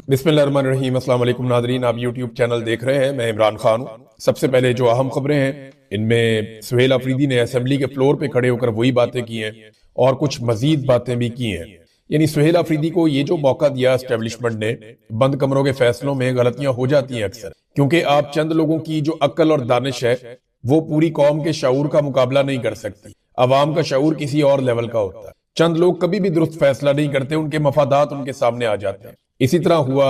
बिस्मिल्लाहिर्रहमानिर्रहीम। अस्सलाम वालेकुम नादरीन, आप यूट्यूब चैनल देख रहे हैं। मैं इमरान खान हूँ। सबसे पहले जो अहम खबरें हैं, इनमें सुहेल अफरीदी ने असेंबली के फ्लोर पे खड़े होकर वही बातें की हैं और कुछ मजीद बातें भी की हैं। यानी सुहेल अफरीदी को ये जो मौका दिया एस्टेब्लिशमेंट ने, बंद कमरों के फैसलों में गलतियां हो जाती हैं अक्सर, क्योंकि आप चंद लोगों की जो अक्ल और दानिश है वो पूरी कौम के शऊर का मुकाबला नहीं कर सकती। अवाम का शऊर किसी और लेवल का होता है। चंद लोग कभी भी दुरुस्त फैसला नहीं करते, उनके मफादात उनके सामने आ जाते हैं। इसी तरह हुआ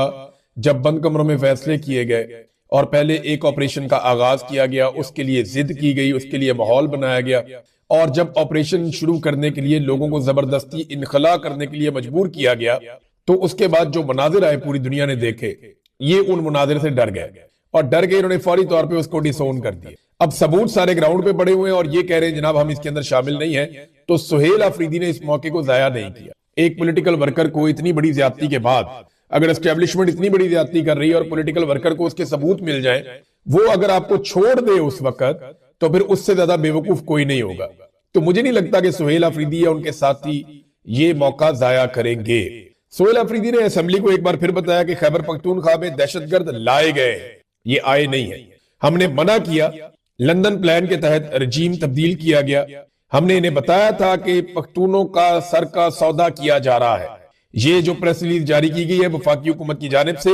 जब बंद कमरों में फैसले किए गए और पहले एक ऑपरेशन का आगाज किया गया, उसके लिए जिद की गई, उसके लिए माहौल बनाया गया, और जब ऑपरेशन शुरू करने के लिए लोगों को जबरदस्ती इनखला करने के लिए मजबूर किया गया, तो उसके बाद जो मनाजिर आए पूरी दुनिया ने देखे, ये उन मनाजिर से डर गए और डर के इन्होंने फौरी तौर पे उसको डिसोन कर दिया। अब सबूत सारे ग्राउंड पे पड़े हुए हैं और ये कह रहे हैं जनाब हम इसके अंदर शामिल नहीं है। तो सुहेल अफरीदी ने इस मौके को जाया नहीं किया। एक पॉलिटिकल वर्कर को इतनी बड़ी ज्यादती के बाद, अगर एस्टेब्लिशमेंट इतनी बड़ी ज्यादती कर रही है और पॉलिटिकल वर्कर को उसके सबूत मिल जाए, वो अगर आपको छोड़ दे उस वक्त, तो फिर उससे ज्यादा बेवकूफ कोई नहीं होगा। तो मुझे नहीं लगता कि सुहेल अफरीदी या उनके साथी ये मौका जाया करेंगे। सुहेल अफरीदी ने असेंबली को एक बार फिर बताया कि खैबर पख्तूनख्वा में दहशतगर्द लाए गए, ये आए नहीं है। हमने मना किया, लंदन प्लान के तहत रजीम तब्दील किया गया। हमने इन्हें बताया था कि पख्तूनों का सर का सौदा किया जा रहा है। ये जो प्रेस रिलीज जारी की गई है वफाकी हुकूमत की जानिब से,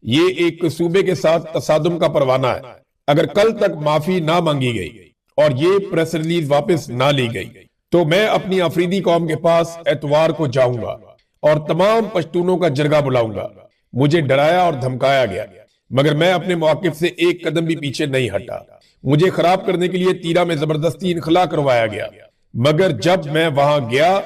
ये एक सूबे के साथ तसादुम का परवाना है। अगर कल तक माफी ना मांगी गई और ये प्रेस रिलीज वापस ना ली गई, तो मैं अपनी अफरीदी कौम के पास एतवार को जाऊंगा और तमाम पश्तूनों का जरगा बुलाऊंगा। मुझे डराया और धमकाया गया, मगर मैं अपने मौकिफ से एक कदम भी पीछे नहीं हटा। मुझे खराब करने के लिए तीरा में जबरदस्ती इनखला करवाया गया, मगर जब मैं वहां गया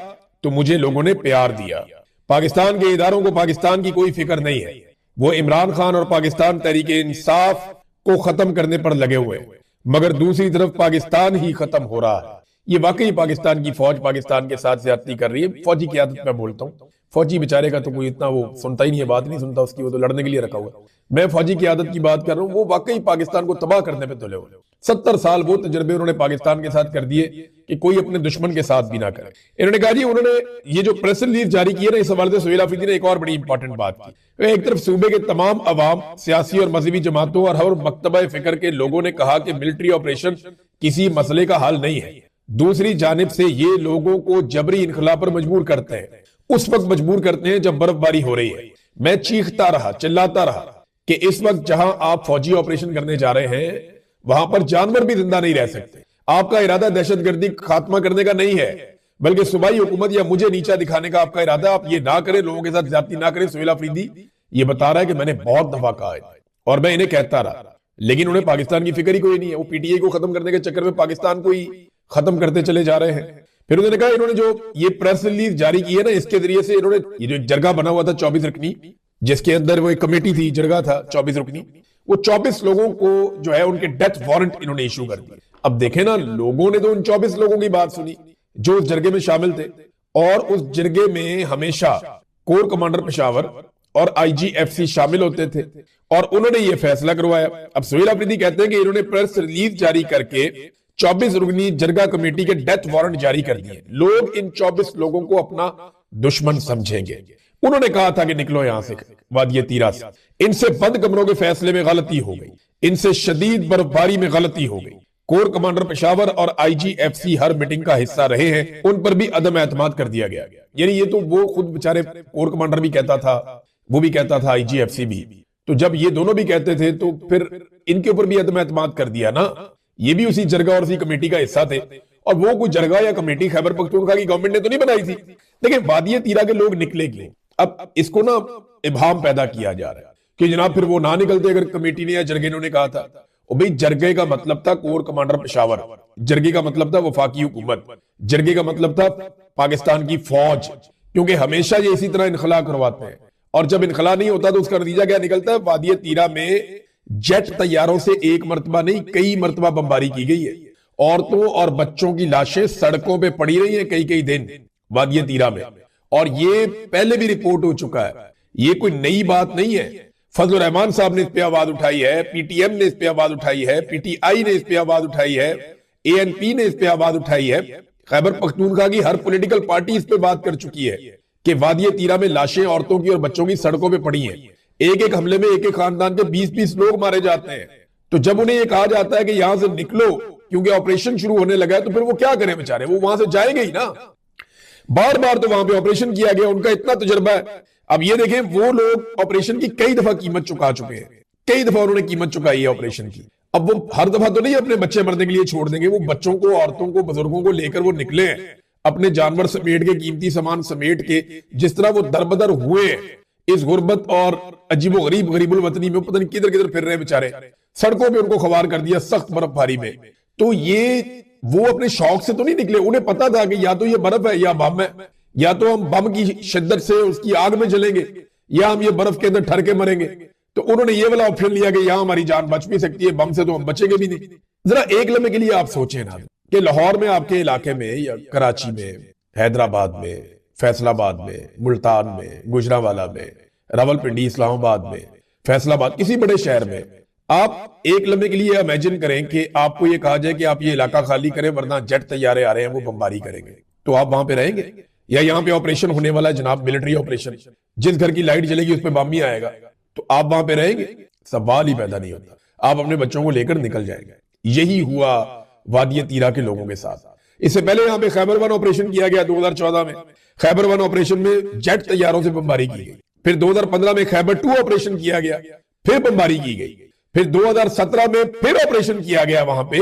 तो मुझे लोगों ने प्यार दिया। पाकिस्तान के इदारों को पाकिस्तान की कोई फिक्र नहीं है। वो इमरान खान और पाकिस्तान तहरीक इंसाफ को खत्म करने पर लगे हुए, मगर दूसरी तरफ पाकिस्तान ही खत्म हो रहा है। ये वाकई पाकिस्तान की फौज पाकिस्तान के साथ ज्यादती कर रही है। फौजी की आदत मैं बोलता हूँ, फौजी बेचारे का तो कोई इतना वो सुनता ही नहीं है, बात नहीं सुनता उसकी, वो तो लड़ने के लिए रखा हुआ है। मैं फौजी की आदत की बात कर रहा हूँ, वो वाकई पाकिस्तान को तबाह करने पे तुले हुए। 70 साल वो तजर्बे उन्होंने पाकिस्तान के साथ कर दिए कि कोई अपने दुश्मन के साथ भी ना करे। इन्होंने कहा जी, उन्होंने ये जो प्रेस रिलीज जारी की है ना, इस हवाले से सुहेल अफरीदी ने एक और बड़ी इंपॉर्टेंट बात की। एक तरफ सूबे के तमाम अवाम, सियासी और मजहबी जमातों और हर मकतबा फिक्र के लोगों ने कहा कि मिलिट्री ऑपरेशन किसी मसले का हल नहीं है। दूसरी जानिब से ये लोगों को जबरी इनखला पर मजबूर करते हैं, उस वक्त मजबूर करते हैं जब बर्फबारी हो रही है। मैं चीखता रहा, चिल्लाता रहा कि इस वक्त जहां आप फौजी ऑपरेशन करने जा रहे हैं, वहां पर जानवर भी जिंदा नहीं रह सकते। आपका इरादा दहशतगर्दी खात्मा करने का नहीं है, बल्कि सूबाई हुकूमत या मुझे नीचा दिखाने का आपका इरादा। आप ये ना करें, लोगों के साथ ज्यादती ना करें। सुहेल अफरीदी ये बता रहा है कि मैंने बहुत दफा कहा है और मैं इन्हें कहता रहा, लेकिन उन्हें पाकिस्तान की फिक्र ही कोई नहीं है। वो पीटीआई को खत्म करने के चक्कर में पाकिस्तान को ही खत्म करते चले जा रहे हैं। फिर उन्होंने कहा, इन्होंने जो ये प्रेस रिलीज जारी की है ना, इसके जरिए से इन्होंने ये जो जरगा बना हुआ था 24 रुकनी, जिसके अंदर वो एक कमेटी थी, जरगा था 24 रुकनी, वो 24 लोगों को जो है उनके डेथ वारंट इन्होंने इशू कर दिए। अब देखे ना, लोगों ने तो उन 24 लोगों की बात सुनी जो उस जरगे में शामिल थे, और उस जरगे में हमेशा कोर कमांडर पेशावर और आईजीएफसी शामिल होते थे, और उन्होंने ये फैसला करवाया। अब सुहेल अफरीदी कहते हैं कि इन्होंने प्रेस रिलीज जारी करके 24 रुकनी जरगा कमेटी के डेथ वारंट जारी कर दिए। लोग इन 24 लोगों को अपना दुश्मन समझेंगे। उन्होंने कहा था कि निकलो यहां से, वादिये तीरा से। इनसे बंद कमरों के फैसले में गलती हो गई, इनसे शदीद बर्फबारी में गलती हो गई। कोर कमांडर पेशावर और आईजीएफसी हर मीटिंग का हिस्सा रहे हैं, उन पर भी अदम एतमाद कर दिया गया। यानी ये तो वो खुद बेचारे कोर कमांडर भी कहता था, वो भी कहता था, आईजीएफसी भी। तो जब ये दोनों भी कहते थे तो फिर इनके ऊपर भी अदम एतमाद कर दिया ना। ये भी उसी जरगा और उसी कमेटी का हिस्सा थे, और वो कोई जरगा या कमेटी खैबर पख्तूनख्वा की गवर्नमेंट ने तो नहीं बनाई थी। देखिए, वादिये तीरा के लोग निकले क्यों? अब इसको ना इब्हाम पैदा किया जा रहा है कि जनाब फिर वो ना निकलते अगर कमेटी ने या जरगे ने कहा था। और भाई, जरगे का मतलब था कोर कमांडर पेशावर, जरगे का मतलब था वफाकी हुकूमत, जरगे का मतलब था पाकिस्तान की फौज, क्योंकि हमेशा ये इसी तरह इनखला करवाते हैं। और जब इनखला नहीं होता तो उसका नतीजा क्या निकलता है? वादिये तीरा में जेट तैयारों से एक मरतबा नहीं, कई मरतबा बमबारी की गई है। औरतों और बच्चों की लाशें सड़कों पे पड़ी रही हैं कई कई दिन वादिये तीरा में, और ये पहले भी रिपोर्ट हो चुका है। ये कोई नई बात नहीं है। फजल रहमान साहब ने इस पे आवाज उठाई है, पीटीएम ने इस पे आवाज उठाई है, पीटीआई ने इस पे आवाज उठाई है, एएनपी ने इस पे आवाज उठाई है। खैबर पख्तूनख्वा की हर पॉलिटिकल पार्टी इस पे बात कर चुकी है कि वादिये तीरा में लाशें औरतों की और बच्चों की सड़कों पे पड़ी हैं। एक एक हमले में एक एक खानदान के 20-20 लोग मारे जाते हैं। तो जब उन्हें ये कहा जाता है कि यहां से निकलो क्योंकि ऑपरेशन शुरू होने लगा है, तो फिर वो क्या करें बेचारे, वो वहां से जाएंगे ही ना। बार बार तो वहां पे ऑपरेशन किया गया, उनका इतना तजुर्बा है। अब ये देखें, वो लोग ऑपरेशन की कई दफा कीमत चुका चुके हैं, कई दफा उन्होंने कीमत चुकाई है ऑपरेशन की। अब वो हर दफा तो नहीं अपने बच्चे मरने के लिए छोड़ देंगे, वो बच्चों को, औरतों को, बुजुर्गों को लेकर वो निकले हैं, अपने जानवर समेट के, कीमती सामान समेट के। जिस तरह वो दरबदर हुए इस गुर्बत और अजीबो गरीब गरीबुल वतनी में, पता नहीं किधर किधर फिर रहे हैं बेचारे, सड़कों पे उनको खवार कर दिया सख्त बर्फबारी में। तो ये वो अपने शौक से तो नहीं निकले, उन्हें पता था कि या तो ये बर्फ है या बम है, या तो हम बम की शिद्दत से उसकी आग में जलेंगे या हम ये बर्फ के अंदर ठर के मरेंगे। तो उन्होंने ये वाला ऑप्शन लिया कि यहां हमारी जान बच भी सकती है, बम से तो हम बचेंगे भी नहीं। जरा एक लम्हे के लिए आप सोचें ना कि लाहौर में, आपके इलाके में, या कराची में, हैदराबाद में, फैसलाबाद में, मुल्तान में, गुजरांवाला में, रावलपिंडी, इस्लामाबाद में, फैसलाबाद, किसी बड़े शहर में आप एक लम्हे के लिए इमेजिन करें कि आपको ये कहा जाए कि आप ये इलाका खाली करें वरना जेट तैयारे आ रहे हैं, वो बमबारी करेंगे, तो आप वहां पे रहेंगे? या यहाँ पे ऑपरेशन होने वाला है जनाब, मिलिट्री ऑपरेशन, जिस घर की लाइट जलेगी उस पर बम ही आएगा, तो आप वहां पे रहेंगे? सवाल ही पैदा नहीं होता। आप अपने बच्चों को लेकर निकल जाएंगे। यही हुआ वादी तीरा के लोगों के साथ। इससे पहले यहाँ पे खैबर वन ऑपरेशन किया गया 2014 में। खैबर वन ऑपरेशन में जेट तैयारों से बमबारी की गई। फिर 2015 में खैबर टू ऑपरेशन किया गया, फिर बमबारी की गई। फिर 2017 में फिर ऑपरेशन किया गया वहां पे,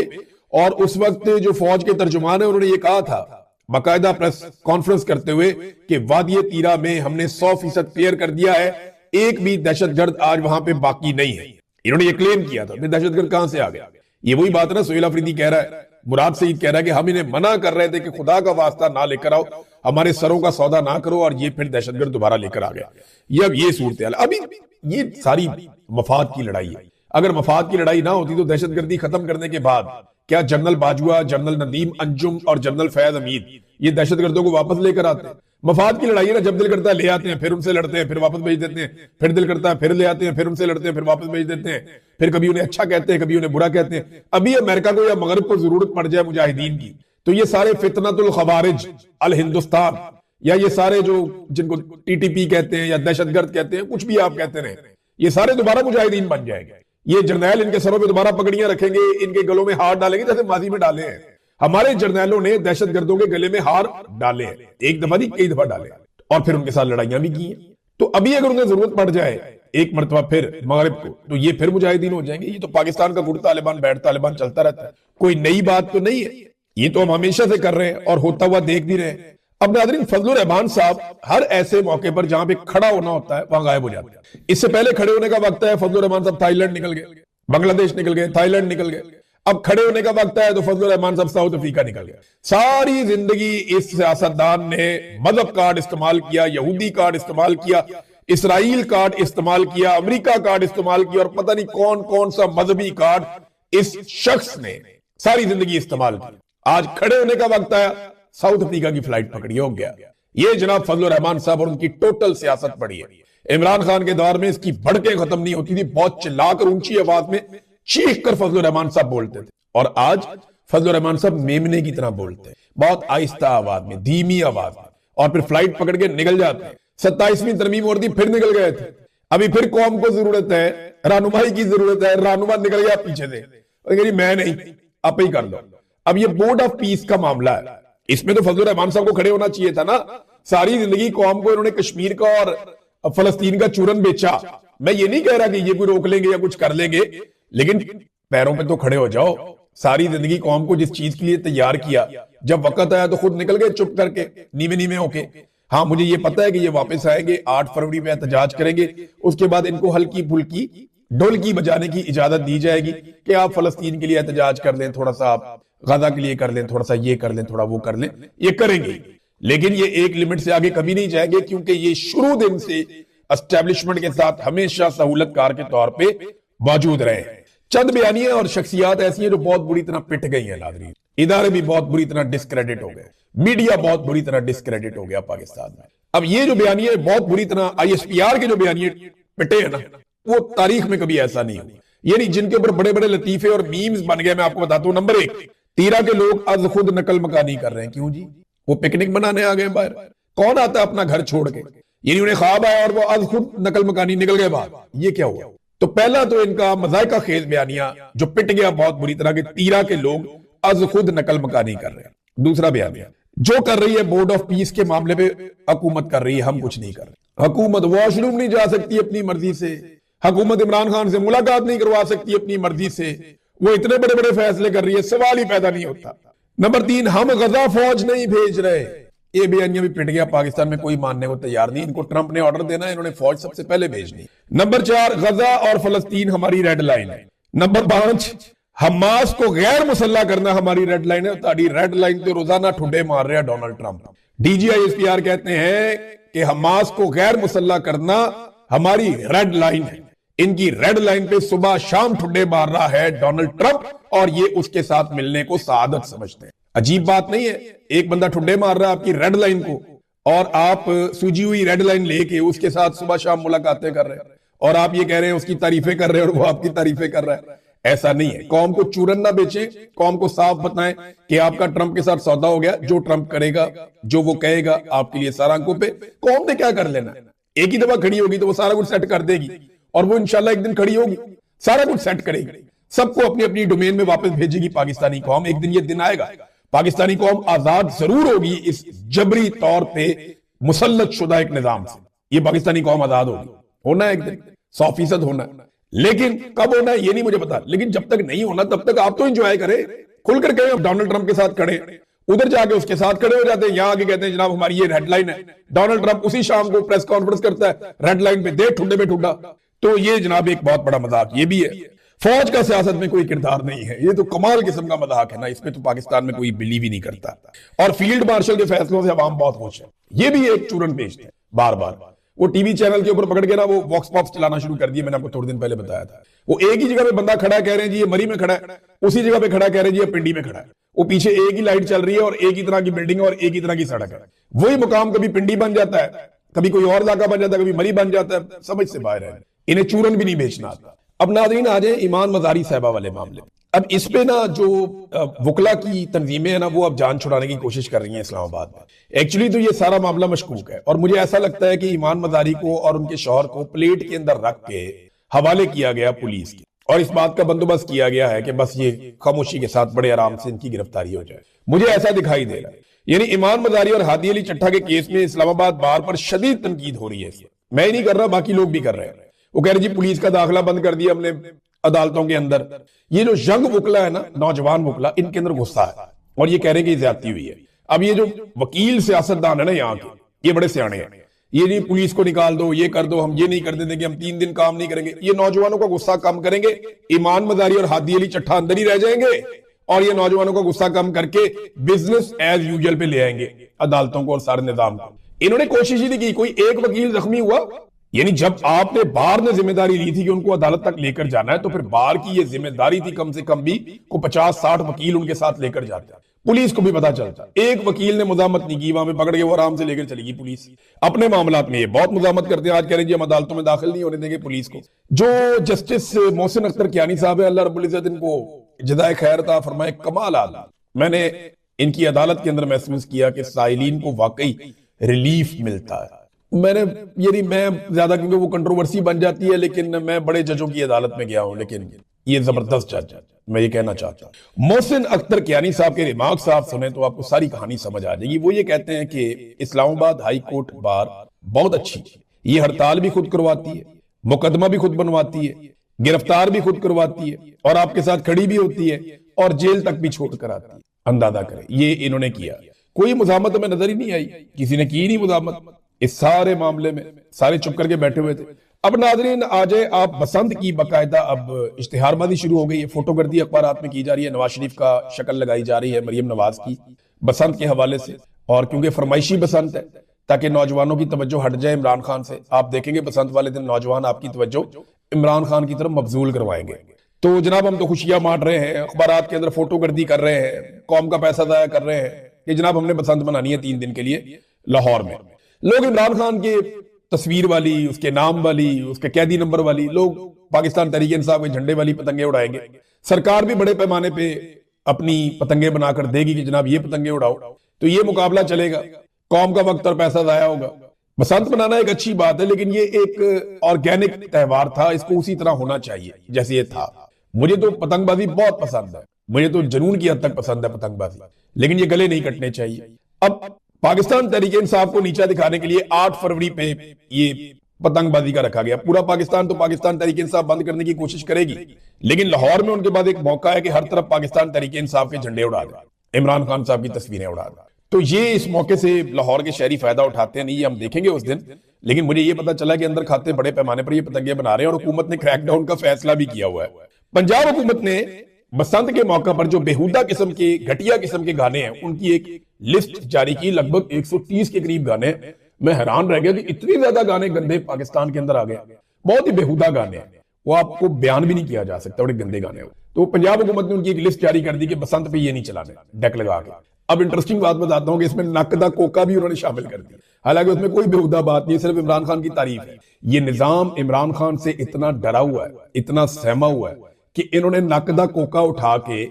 और उस वक्त जो फौज के तर्जुमान है उन्होंने ये कहा था बाकायदा प्रेस कॉन्फ्रेंस करते हुए कि वादी तीरा में हमने 100% क्लियर कर दिया है, एक भी दहशतगर्द आज वहां पे बाकी नहीं है। इन्होंने ये क्लेम किया था। दहशतगर्द कहां से आ गया? ये वही बात है ना, सुहेल अफरीदी कह रहा है, मुराद सईद कह रहा है कि हम इन्हें मना कर रहे थे कि खुदा का वास्ता ना लेकर आओ, हमारे सरों का सौदा ना करो, और ये फिर दहशतगर्द दोबारा लेकर आ गया। ये अब ये सूरत हाल। अभी ये सारी मफाद की लड़ाई है। अगर मफाद की लड़ाई ना होती तो दहशतगर्दी खत्म करने के बाद क्या जनरल बाजवा, जनरल नदीम अंजुम और जनरल फैज हमीद ये दहशतगर्दों को वापस लेकर आते हैं? मफाद की लड़ाई है ना, जब दिल करता है ले आते हैं, फिर उनसे लड़ते हैं, फिर वापस भेज देते हैं, फिर दिल करता है फिर ले आते हैं, फिर उनसे लड़ते हैं, फिर वापस भेज देते हैं, फिर कभी उन्हें अच्छा कहते हैं, कभी उन्हें बुरा कहते हैं। अभी अमेरिका को या मगरब को जरूरत पड़ जाए मुजाहिदीन की, तो ये सारे फितनतुल खवारिज अल हिंदुस्तान, या ये सारे जो जिनको टीटीपी कहते हैं या दहशतगर्द कहते हैं, कुछ भी आप कहते रहे, ये सारे दोबारा मुजाहिदीन बन जाएंगे। ये जर्नैल इनके सरों पे दोबारा पगड़ियां रखेंगे, इनके गलों में हार डालेंगे जैसे माजी में डाले हैं। हमारे जर्नैलों ने दहशतगर्दों के गले में हार डाले हैं, एक दफा नहीं कई दफा डाले, और फिर उनके साथ लड़ाइयां भी की हैं। तो अभी अगर उन्हें जरूरत पड़ जाए एक मरतबा फिर मगरिब को, तो ये फिर मुजाहिदीन हो जाएंगे। ये तो पाकिस्तान का गुड़ तालिबान बैठ तालिबान चलता रहता है, कोई नई बात तो नहीं है। ये तो हम हमेशा से कर रहे हैं और होता हुआ देख भी रहे हैं। अब नाज़रीन, फजलुर रहमान साहब हर ऐसे मौके पर जहां पे खड़ा होना होता है वहां गायब हो जाते हैं। इससे पहले खड़े होने का वक्त है, फजलुर रहमान साहब थाईलैंड निकल गए, बांग्लादेश निकल गए, थाईलैंड निकल गए। अब खड़े होने का वक्त है तो फजलुर रहमान साहब साउथ अफ्रीका निकल गए। सारी जिंदगी इस सियासतदान ने मजहब कार्ड इस्तेमाल किया, यहूदी कार्ड इस्तेमाल किया, इसराइल कार्ड इस्तेमाल किया, अमेरिका कार्ड इस्तेमाल किया, और पता नहीं कौन कौन सा मजहबी कार्ड इस शख्स ने सारी जिंदगी इस्तेमाल किया। आज खड़े होने का वक्त आया, साउथ अफ्रीका की फ्लाइट पकड़ी, हो गया। ये जनाब फजलुर रहमान साहब और उनकी टोटल सियासत पड़ी है। इमरान खान के दौर में इसकी भड़कें खत्म नहीं होती थी, बहुत चिल्लाकर ऊंची आवाज में चीख कर फजलुर रहमान साहब बोलते थे, और आज फजलुर रहमान साहब मेमने की तरह बोलते हैं, बहुत आहिस्ता आवाज में, धीमी आवाज में, और फिर फ्लाइट पकड़ के निकल जाते हैं। 27वीं तरमीम और थी, फिर निकल गए थे। अभी फिर कौम को जरूरत है, रहनुमाई की जरूरत है, रहनुमा निकल गया पीछे से, मैं नहीं, आप ही कर लो। अब ये बोर्ड ऑफ पीस का मामला है, इसमें तो फजलुर रहमान साहब को खड़े होना चाहिए था ना। सारी जिंदगी कौम को इन्होंने कश्मीर का और फलस्तीन का चूरन बेचा। मैं ये नहीं कह रहा कि ये कोई रोक लेंगे या कुछ कर लेंगे, लेकिन पैरों पे तो खड़े हो जाओ। सारी जिंदगी कौम को जिस चीज के लिए तैयार किया, जब वक्त आया तो खुद निकल गए चुप करके, नीवे नीवे होके। हाँ, मुझे ये पता है कि ये वापस आएंगे, 8 फरवरी में एहतजाज करेंगे, उसके बाद इनको हल्की फुल्की ढोलकी बजाने की इजाजत दी जाएगी कि आप फलस्तीन के लिए एहतजाज कर लें, थोड़ा सा आप गाजा के लिए कर लें, थोड़ा सा ये कर लें, थोड़ा वो कर लें, ये करेंगे। लेकिन ये एक लिमिट से आगे कभी नहीं जाएंगे, क्योंकि ये शुरू दिन से एस्टेब्लिशमेंट के साथ हमेशा सहूलतकार के तौर पे मौजूद रहे। चंद बयानियां और शख्सियात ऐसी हैं जो बहुत बुरी तरह पिट गई हैं नाज़रीन। इदारे भी बहुत बुरी तरह डिस्क्रेडिट हो गए, मीडिया बहुत बुरी तरह डिस्क्रेडिट हो गया पाकिस्तान में। अब ये जो बयानियां बहुत बुरी तरह ISPR के जो बयानियां पिटे हैं ना, वो तारीख में कभी ऐसा नहीं हुआ। यानी जिनके ऊपर बड़े बड़े लतीफे और मीम्स बन गए। मैं आपको बताता हूं, नंबर 1, तीरा के लोग आज खुद नकल मकानी कर रहे हैं। क्यों जी? वो पिकनिक बनाने आ गए बाहर। कौन आता है अपना घर छोड़ के? यानी उन्हें ख्वाब आया और वो आज खुद नकल मकानी निकल गए बाहर। ये क्या हुआ? तो पहला तो इनका मजायका खेज बयानिया जो पिट गया बहुत बुरी तरह के तीरा के लोग आज खुद नकल मकानी कर रहे हैं। दूसरा बयानिया जो कर रही है बोर्ड ऑफ पीस के मामले पे हुकूमत कर रही है, हम कुछ नहीं कर रहे। हुकूमत वॉशरूम नहीं जा सकती अपनी मर्जी से, हुकूमत इमरान खान से मुलाकात नहीं करवा सकती अपनी मर्जी से, वो इतने बड़े बड़े फैसले कर रही है, सवाल ही पैदा नहीं होता। नंबर 3, हम गजा फौज नहीं भेज रहे। ये बयानिया भी पिट गया, पाकिस्तान में कोई मानने को तैयार नहीं। इनको ट्रंप ने ऑर्डर देना है, इन्होंने फौज सबसे पहले भेजनी। नंबर 4, गजा और फलस्तीन हमारी रेड लाइन है। नंबर 5, हमास को गैर मुसल्ला करना हमारी रेड लाइन है। ताड़ी रेड लाइन तो रोजाना ठुड्डे मार रहे हैं डोनाल्ड ट्रंप। DGISPR कहते हैं कि हमास को गैर मुसल्ला करना हमारी रेड लाइन है। इनकी रेड लाइन पे सुबह शाम ठुड्डे मार रहा है डोनाल्ड ट्रंप और ये उसके साथ मिलने को सादत समझते हैं। अजीब बात नहीं है, एक बंदा ठुड्डे मार रहा है आपकी रेड लाइन को और आप सूजी हुई रेड लाइन लेके उसके साथ सुबह शाम मुलाकातें कर रहे हैं और आप ये कह रहे हैं उसकी तारीफें कर रहे हैं और वो आपकी तारीफें कर रहा है। ऐसा नहीं है। कौम को चूरन ना बेचे, कौम को साफ बताएं कि आपका ट्रंप के साथ सौदा हो गया, जो ट्रंप करेगा, जो वो कहेगा आपके लिए सारा आंखों पे। कौम ने क्या कर लेना? एक ही दफा खड़ी होगी तो वो सारा कुछ सेट कर देगी और वो इंशाल्लाह एक दिन खड़ी होगी, सारा कुछ सेट करेगी, सबको अपनी अपनी डोमेन में वापस भेजेगी पाकिस्तानी कौम। एक दिन ये दिन आएगा, पाकिस्तानी कौम आजाद जरूर होगी इस जबरी तौर पे मुसल्लत शुदा एक निजाम से। ये पाकिस्तानी कौम आजाद होगी, होना है एक दिन, 100% होना है। लेकिन कब होना है ये नहीं मुझे पता, लेकिन जब तक नहीं होना तब तक आप तो एंजॉय करें, खुलकर कहें डोनाल्ड ट्रंप के साथ खड़े, उधर जाके उसके साथ खड़े हो जाते हैं, यहां आके कहते हैं जनाब हमारी ये रेड लाइन है। डोनाल्ड ट्रंप उसी शाम को प्रेस कॉन्फ्रेंस करता है, रेड लाइन पे दे ठुड्डे पे ठुड्डा। तो ये जनाब एक बहुत बड़ा मजाक ये भी है। फौज का सियासत में कोई किरदार नहीं है, ये तो कमाल किस्म का मजाक है ना, इसमें तो पाकिस्तान में कोई बिलीव ही नहीं करता। और फील्ड मार्शल के फैसलों से अवाम बहुत खुश है, ये भी एक चूरन पेशते हैं बार बार। वो टीवी चैनल के ऊपर पकड़ के ना वो वॉक्स पॉप्स चलाना शुरू कर दिए, मैंने आपको थोड़े दिन पहले बताया था। वो एक ही जगह पे बंदा खड़ा है, कह रहे हैं जी ये मरी में खड़ा है, उसी जगह पे खड़ा कह रहे हैं जी ये पिंडी में खड़ा है। वो पीछे एक ही लाइट चल रही है और एक ही तरह की बिल्डिंग है और एक ही तरह की सड़क है। वही मुकाम कभी पिंडी बन जाता है, कभी कोई और इलाका बन जाता है, कभी मरी बन जाता है, समझ से बाहर है। इन्हें चूरन भी नहीं बेचना आता। अब नाज़रीन आ जाए ईमान मज़ारी साहिबा वाले मामले। अब इस पे ना जो वकला की तंजीमें है ना वो अब जान छुड़ाने की कोशिश कर रही हैं इस्लामाबाद में। एक्चुअली तो ये सारा मामला मशकूक है और मुझे ऐसा लगता है कि ईमान मज़ारी को और उनके शौहर को प्लेट के अंदर रख के हवाले किया गया पुलिस की और इस बात का बंदोबस्त किया गया है कि बस ये खामोशी के साथ बड़े आराम से इनकी गिरफ्तारी हो जाए। मुझे ऐसा दिखाई दे रहा है। यानी ईमान मज़ारी और हादी अली चट्टा के केस में इस्लामाबाद बार पर शदीद तनकीद हो रही है। मैं ही नहीं कर रहा, बाकी लोग भी कर रहे हैं। वो कह रहे जी पुलिस का दाखिला बंद कर दिया हमने अदालतों के अंदर। ये जो यंग वकला है ना, नौजवान वकला, इनके अंदर गुस्सा है और ये कह रहे हैं कि ज्यादती हुई है। अब ये जो वकील सियासतदान है ना यहाँ के, ये बड़े सियाने हैं। ये नहीं पुलिस को निकाल दो, ये कर दो, हम ये नहीं कर देंगे कि हम 3 दिन काम नहीं करेंगे। ये नौजवानों का गुस्सा कम करेंगे, ईमान मज़ारी और हादी अली चट्टा अंदर ही रह जाएंगे और ये नौजवानों का गुस्सा कम करके बिजनेस एज यूजुअल पे ले आएंगे अदालतों को और सारे निजाम को। इन्होंने कोशिश ही नहीं की, कोई एक वकील जख्मी हुआ। यानी जब आपने बार ने जिम्मेदारी ली थी कि उनको अदालत तक लेकर जाना है तो फिर बार की ये जिम्मेदारी थी कम से कम भी को 50-60 वकील उनके साथ लेकर जाते। पुलिस को भी पता चलता, एक वकील ने मुजामत नहीं की, वहां पे पकड़ के वो आराम से लेकर चलेगी पुलिस। अपने मामलात में ये बहुत मुजामत करते हैं। आज कह रहे हैं हम अदालतों में दाखिल नहीं होने देंगे पुलिस को। जो जस्टिस मोहसिन अख्तर कियानी साहब है, अल्लाह रब्बुल इज्जत इनको जज़ाए खैर अता फरमाए, कमाल आदमी। मैंने इनकी अदालत के अंदर महसूस किया कि साइलिन को वाकई रिलीफ मिलता है। मैंने यानी मैं ज्यादा, क्योंकि वो कंट्रोवर्सी बन जाती है, लेकिन मैं बड़े जजों की अदालत में गया हूं, लेकिन ये जबरदस्त जज है। मैं ये कहना चाहता हूं मोहसिन अख्तर कियानी साहब के रिमार्क्स आप सुने तो आपको सारी कहानी समझ आ जाएगी। वो ये कहते हैं कि इस्लामाबाद हाई कोर्ट बार बहुत अच्छी, ये हड़ताल भी खुद करवाती है, मुकदमा भी खुद बनवाती है, गिरफ्तार भी खुद करवाती है और आपके साथ खड़ी भी होती है और जेल तक भी छोड़ कर आती है। अंदाजा करें ये इन्होंने किया। कोई मुजामत में नजर ही नहीं आई, किसी ने की नहीं मुजामत इस सारे मामले में, सारे चुप करके बैठे हुए थे। अब नाजरीन आ जाए आप बसंत की बाकायदा अब इश्तिहारबाजी शुरू हो गई है, फोटोग्राफी अखबारात में की जा रही है। नवाज शरीफ का शक्ल लगाई जा रही है मरियम नवाज की बसंत के हवाले से, और क्योंकि फरमाइशी बसंत है ताकि नौजवानों की तवज्जो हट जाए इमरान खान से। आप देखेंगे बसंत वाले दिन नौजवान आपकी तवज्जो इमरान खान की तरफ मबजूल करवाएंगे। तो जनाब हम तो खुशियां बांट रहे हैं, अखबारात के अंदर फोटोग्राफी कर रहे हैं, कौम का पैसा जाया कर रहे हैं कि जनाब हमने बसंत मनानी है 3 दिन के लिए लाहौर में। लोग इमरान खान के तस्वीर वाली, उसके नाम वाली, उसके कैदी नंबर वाली, लोग पाकिस्तान तहरीक इंसाफ के झंडे वाली पतंगे उड़ाएंगे। सरकार भी बड़े पैमाने पे अपनी पतंगे बनाकर देगी कि जनाब ये पतंगे उड़ाओ। तो ये मुकाबला चलेगा, कौम का वक्त और पैसा जाया होगा। बसंत मनाना एक अच्छी बात है, लेकिन ये एक ऑर्गेनिक त्योहार था, इसको उसी तरह होना चाहिए जैसे ये था। मुझे तो पतंगबाजी बहुत पसंद है, मुझे तो जुनून की हद तक पसंद है पतंगबाजी, लेकिन ये गले नहीं कटने चाहिए। अब पाकिस्तान तहरीक इंसाफ को नीचा दिखाने के लिए 8 फरवरी पे ये पतंगबाजी का रखा गया। पूरा पाकिस्तान तो पाकिस्तान तहरीक इंसाफ बंद करने की कोशिश करेगी, लेकिन लाहौर में उनके बाद एक मौका है कि हर तरफ पाकिस्तान तहरीक इंसाफ के झंडे उड़ा दें, इमरान खान साहब की तस्वीरें उड़ा दें। तो ये इस मौके से लाहौर के शहरी फायदा उठाते हैं, नहीं ये हम देखेंगे उस दिन। लेकिन मुझे ये पता चला कि अंदर खाते बड़े पैमाने पर ये पतंगे बना रहे हैं और हुकूमत ने क्रैकडाउन का फैसला भी किया हुआ है। पंजाब हुकूमत ने बसंत के मौका पर जो बेहुदा किस्म के घटिया किस्म के गाने हैं उनकी एक लिस्ट जारी की, लगभग 130 के करीब गाने। मैं हैरान रह गया कि इतनी ज्यादा गाने गंदे पाकिस्तान के अंदर आ गए, बहुत ही बेहुदा गाने हैं, वो आपको बयान भी नहीं किया जा सकता, बड़े गंदे गाने हो। तो पंजाब हुकूमत ने उनकी एक लिस्ट जारी कर दी कि बसंत पे ये नहीं चलाने, डेक लगा के। अब इंटरेस्टिंग बात बताता हूं कि इसमें नकदा कोका भी उन्होंने शामिल कर दिया, हालांकि उसमें कोई बेहुदा बात नहीं, सिर्फ इमरान खान की तारीफ है। ये निजाम इमरान खान से इतना डरा हुआ है, इतना सहमा हुआ है कि इन्होंने नकदा कोका उठा के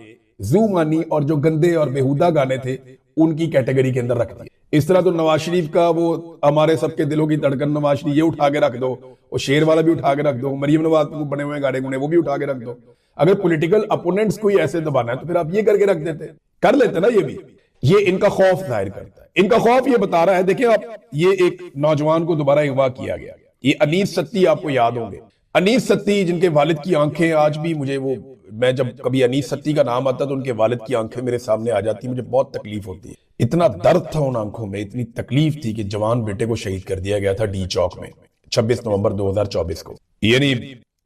जू मानी और जो गंदे और बेहुदा गाने थे उनकी कैटेगरी के अंदर रख दिए। इस तरह तो नवाज शरीफ का वो हमारे सबके दिलों की धड़कन नवाज शरीफ, ये उठा के रख दो, और शेर वाला भी उठा के रख दो, मरियम नवाज को बने हुए गाने गुने वो भी उठा के रख दो। अगर पॉलिटिकल अपोनेंट्स को ही ऐसे दबाना है तो फिर आप ये करके रख देते, कर लेते ना। ये भी ये इनका खौफ जाहिर करता है, इनका खौफ ये बता रहा है। देखिए आप, ये एक नौजवान को दोबारा अगवा किया गया, ये अनीस सत्ती, आपको याद होंगे अनीस सत्ती, जिनके वालिद की आंखें आज भी मुझे वो, मैं जब कभी अनीस सत्ती का नाम आता तो उनके वालिद की आंखें मेरे सामने आ जाती, मुझे बहुत तकलीफ होती है। इतना दर्द था उन आंखों में, इतनी तकलीफ थी कि जवान बेटे को शहीद कर दिया गया था डी चौक में 26 नवंबर 2024 को, यानी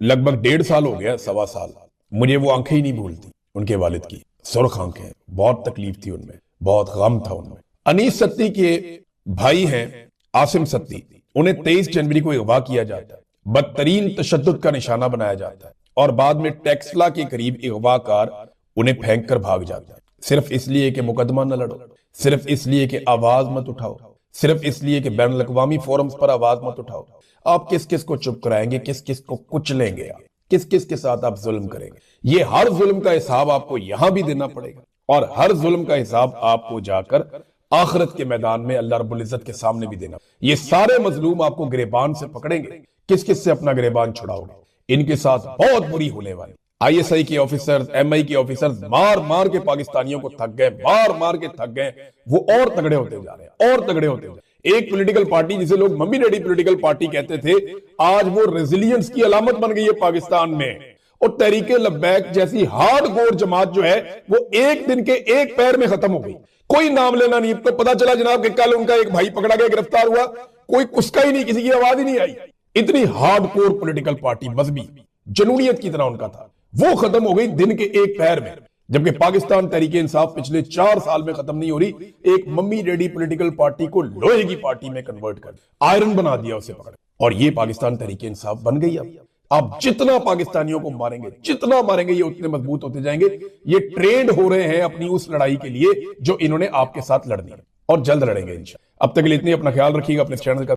लगभग 1.5 साल हो गया, 1.25 साल। मुझे वो आंखें ही नहीं भूलती, उनके वालिद की सुर्ख आंखें, बहुत तकलीफ थी उनमें, बहुत गम था उनमें। अनीस सत्ती के भाई हैं आसिम सत्ती, उन्हें 23 जनवरी को अगवा किया जाता है, बदतरीन तशद्दुद का निशाना बनाया जाता है और बाद में टेक्सला के करीब अगवाकार उन्हें फेंक कर भाग जाता है, सिर्फ इसलिए कि मुकदमा न लड़ो, सिर्फ इसलिए कि आवाज मत उठाओ, सिर्फ इसलिए कि बैनुल अक़वामी फोरम्स पर आवाज मत उठाओ। आप किस किस को चुप कराएंगे, किस किस को कुचलेंगे, आप किस किस के साथ आप जुल्म करेंगे। ये हर जुल्म का हिसाब आपको यहां भी देना पड़ेगा और हर जुल्म का हिसाब आपको जाकर आखिरत के मैदान में अल्लाह रब्बुल इज्जत के सामने भी देना। ये सारे मजलूम आपको गिरेबान से पकड़ेंगे, किस किस से अपना गिरेबान छुड़ाओगे। इनके साथ बहुत बुरी होने वाली। आईएसआई के ऑफिसर्स, एमआई के ऑफिसर्स मार मार के पाकिस्तानियों को थक गए, मार मार के थक गए, वो और तगड़े होते जा रहे हैं, और तगड़े होते जा रहे हैं। एक पॉलिटिकल पार्टी जिसे लोग मम्मी डैडी पॉलिटिकल पार्टी कहते थे, आज वो रेजिलियंस की अलामत बन गई है पाकिस्तान में। और तहरीके लब्बैक जैसी हार्डकोर जमात जो है वो एक दिन के एक पैर में खत्म हो गई, कोई नाम लेना नहीं। तो पता चला जनाब कि कल उनका एक भाई पकड़ा गया, गिरफ्तार हुआ, कोई उसका ही नहीं, किसी की आवाज ही नहीं आई। इतनी हार्डकोर पॉलिटिकल पार्टी, मजहबी जनूनियत की तरह उनका था, वो खत्म हो गई दिन के एक पैर में। जबकि पाकिस्तान तहरीके इंसाफ पिछले 4 साल में खत्म नहीं हो रही, एक मम्मी डैडी पॉलिटिकल पार्टी को लोहे की पार्टी में कन्वर्ट कर, आयरन बना दिया उसे पकड़, और ये पाकिस्तान तहरीके इंसाफ बन गई। अब आप जितना पाकिस्तानियों को मारेंगे, जितना मारेंगे, ये उतने मजबूत होते जाएंगे। ये ट्रेंड हो रहे हैं अपनी उस लड़ाई के लिए जो इन्होंने आपके साथ लड़नी है, और जल्द लड़ेंगे इंशाअल्लाह। अब तक के लिए इतनी, अपना ख्याल रखिएगा, अपने चैनल का